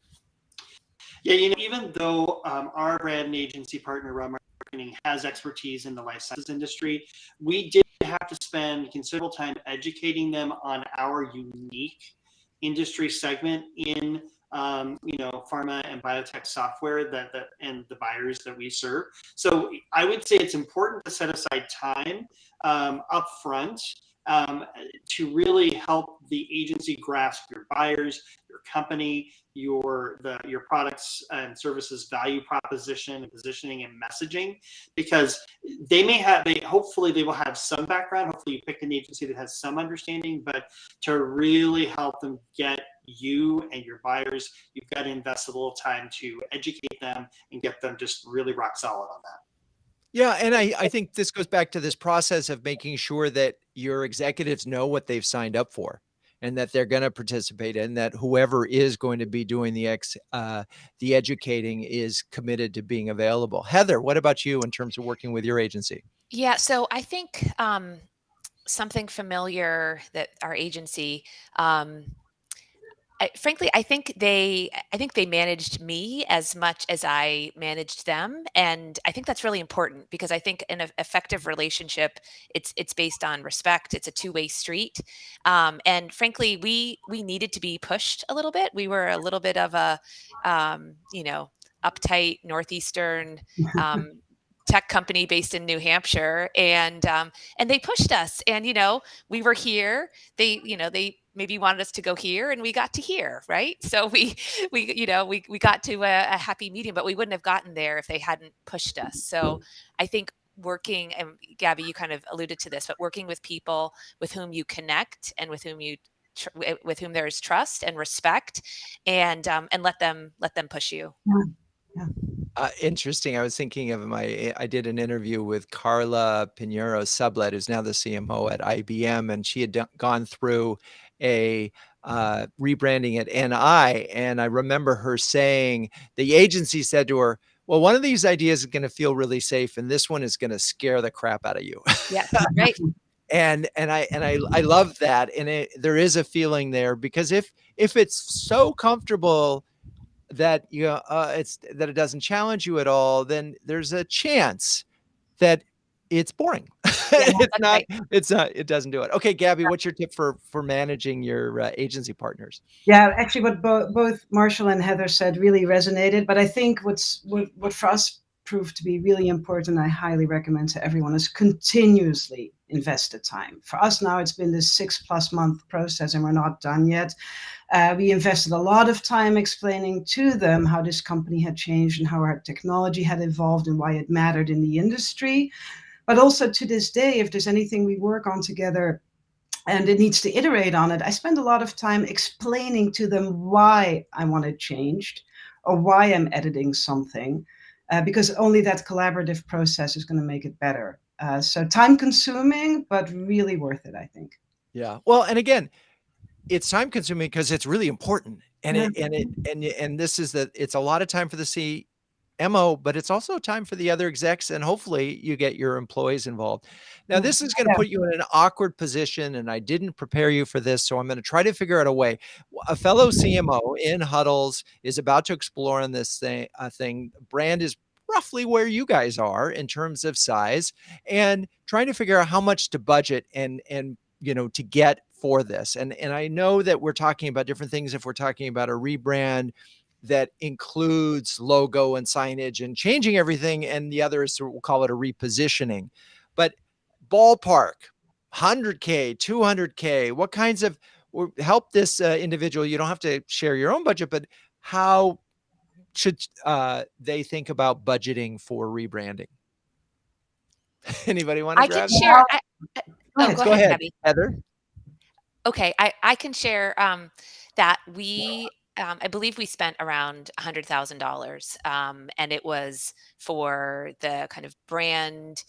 Yeah, even though our brand and agency partner, Raw Marketing, has expertise in the life sciences industry, we did have to spend considerable time educating them on our unique industry segment in pharma and biotech software that and the buyers that we serve. So I would say it's important to set aside time up front to really help the agency grasp your buyers, your company, your products and services value proposition and positioning and messaging, because hopefully they will have some background. Hopefully you pick an agency that has some understanding, but to really help them get you and your buyers, you've got to invest a little time to educate them and get them just really rock solid on that. Yeah, and I think this goes back to this process of making sure that your executives know what they've signed up for and that they're going to participate, and that whoever is going to be doing the educating is committed to being available. Heather, what about you in terms of working with your agency? Yeah, so I think something familiar that our agency, frankly, I think they managed me as much as I managed them, and I think that's really important, because I think in an effective relationship, it's based on respect. It's a two-way street, and frankly, we needed to be pushed a little bit. We were a little bit of a uptight Northeastern tech company based in New Hampshire, and they pushed us, and we were here. They maybe wanted us to go here, and we got to here, right? So we got to a happy medium, but we wouldn't have gotten there if they hadn't pushed us. So I think working, and Gabi, you kind of alluded to this, but working with people with whom you connect and with whom there is trust and respect, and let them push you. Yeah. Interesting. I was thinking of I did an interview with Carla Pinheiro-Sublet, who's now the CMO at IBM, and she had gone through a rebranding at NI. And I remember her saying, the agency said to her, well, one of these ideas is going to feel really safe, and this one is going to scare the crap out of you. Yeah, right. And I love that. And there is a feeling there, because if it's so comfortable that that it doesn't challenge you at all, then there's a chance that it's boring. It doesn't do it. Okay, Gabi, what's your tip for managing your agency partners? Yeah, actually, what both Marshall and Heather said really resonated. But I think what for us proved to be really important, I highly recommend to everyone, is continuously invested time. For us now, it's been this 6+ month process and we're not done yet. We invested a lot of time explaining to them how this company had changed and how our technology had evolved and why it mattered in the industry. But also to this day, if there's anything we work on together and it needs to iterate on it, I spend a lot of time explaining to them why I want it changed or why I'm editing something, because only that collaborative process is going to make it better. So time consuming, but really worth it, I think. Yeah. Well, and again, it's time consuming because it's really important. And this is that it's a lot of time for the CMO, but it's also time for the other execs, and hopefully you get your employees involved. Now, this is going to put you in an awkward position, and I didn't prepare you for this, so I'm going to try to figure out a way. A fellow CMO in Huddles is about to explore on this thing. Brand is roughly where you guys are in terms of size, and trying to figure out how much to budget and to get for this. And I know that we're talking about different things if we're talking about a rebrand that includes logo and signage and changing everything, and the other is, we'll call it a repositioning. But ballpark, 100K, 200K, what kinds of help this individual? You don't have to share your own budget, but how should they think about budgeting for rebranding? Anybody want to grab can share. Go ahead, Gabi. Heather. Okay, I can share that we, I believe we spent around $100,000, and it was for the kind of brand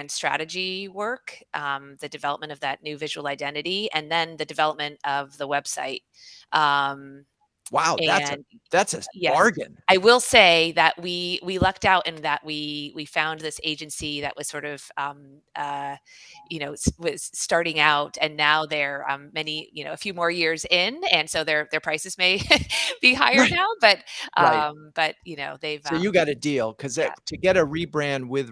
strategy work, the development of that new visual identity, and then the development of the website. Wow, that's a bargain. I will say that we lucked out in that we found this agency that was sort of was starting out, and now they're a few more years in, and so their prices may be higher now, but they've so you got a deal, because to get a rebrand with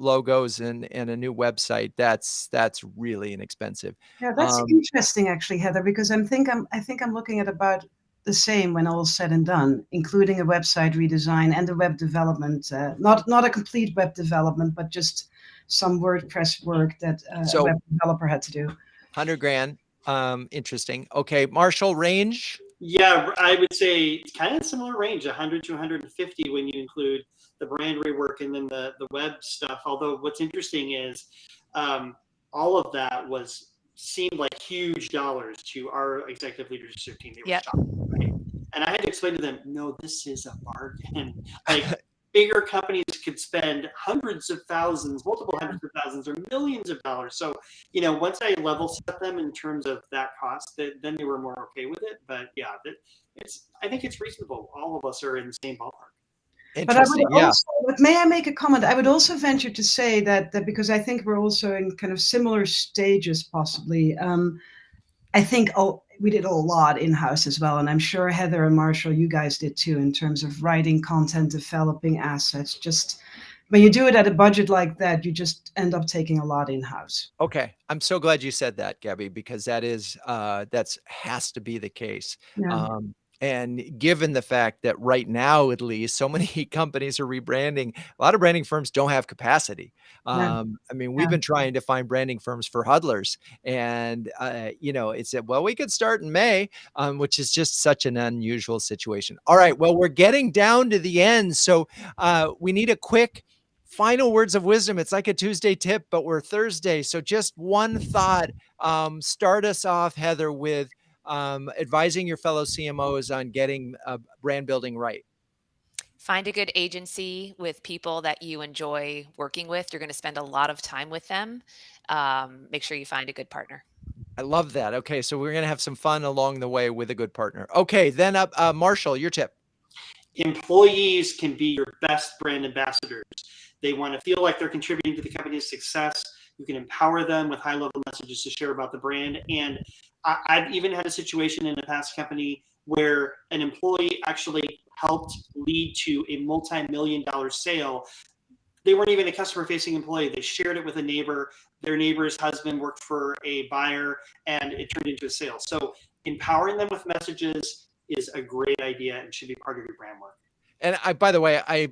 logos and a new website, that's really inexpensive. Yeah, that's interesting actually, Heather, because I think I'm looking at about the same when all said and done, including a website redesign and the web development, not a complete web development, but just some WordPress work that a web developer had to do. $100,000. Interesting. Okay, Marshall, range? Yeah, I would say kind of similar range, 100 to 150 when you include the brand rework and then the web stuff. Although what's interesting is all of that seemed like huge dollars to our executive leadership team. They were shocked, right? And I had to explain to them, no, this is a bargain. Like bigger companies could spend hundreds of thousands, multiple hundreds of thousands, or millions of dollars. So, once I level set them in terms of that cost, then they were more okay with it. But yeah, I think it's reasonable. All of us are in the same ballpark. But I would also, may I make a comment? I would also venture to say that because I think we're also in kind of similar stages, possibly. I think we did a lot in-house as well, and I'm sure Heather and Marshall, you guys did too, in terms of writing content, developing assets. Just when you do it at a budget like that, you just end up taking a lot in-house. Okay, I'm so glad you said that, Gabi, because that's has to be the case. Yeah. And given the fact that right now, at least, so many companies are rebranding, a lot of branding firms don't have capacity. We've been trying to find branding firms for huddlers, and it said, well, we could start in May, which is just such an unusual situation. All right, well, we're getting down to the end, so we need a quick final words of wisdom. It's like a Tuesday tip, but we're Thursday, so just one thought. Start us off, Heather, with advising your fellow CMOs on getting brand building right. Find a good agency with people that you enjoy working with. You're going to spend a lot of time with them. Make sure you find a good partner. I love that. Okay, so we're going to have some fun along the way with a good partner. Okay, then Marshall, your tip. Employees can be your best brand ambassadors. They want to feel like they're contributing to the company's success. You can empower them with high-level messages to share about the brand. And I've even had a situation in a past company where an employee actually helped lead to a multi-million-dollar sale. They weren't even a customer-facing employee. They shared it with a neighbor. Their neighbor's husband worked for a buyer, and it turned into a sale. So empowering them with messages is a great idea and should be part of your brand work. And by the way, I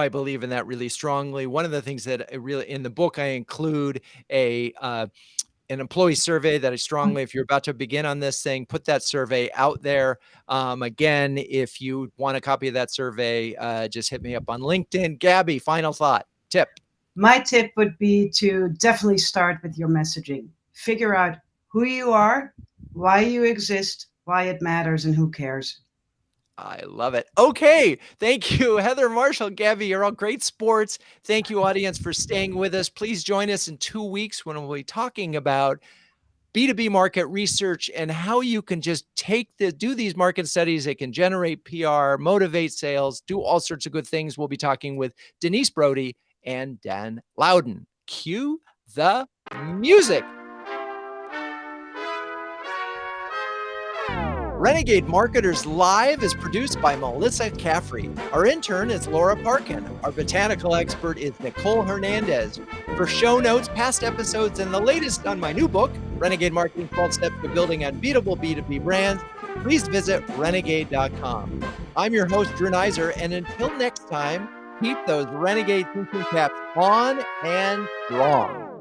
believe in that really strongly. One of the things that I really, in the book, I include an employee survey that I strongly, if you're about to begin on this thing, put that survey out there. Again, if you want a copy of that survey, just hit me up on LinkedIn. Gabi, final thought, tip. My tip would be to definitely start with your messaging. Figure out who you are, why you exist, why it matters, and who cares. I love it. Okay. Thank you, Heather, Marshall, Gabi. You're all great sports. Thank you, audience, for staying with us. Please join us in 2 weeks when we'll be talking about B2B market research and how you can just do these market studies. They can generate PR, motivate sales, do all sorts of good things. We'll be talking with Denise Brody and Dan Loudon. Cue the music. Renegade Marketers Live is produced by Melissa Caffrey. Our intern is Laura Parkin. Our botanical expert is Nicole Hernandez. For show notes, past episodes, and the latest on my new book, Renegade Marketing 12 Steps to Building Unbeatable B2B Brands, please visit renegade.com. I'm your host, Drew Neiser, and until next time, keep those Renegade thinking caps on and strong.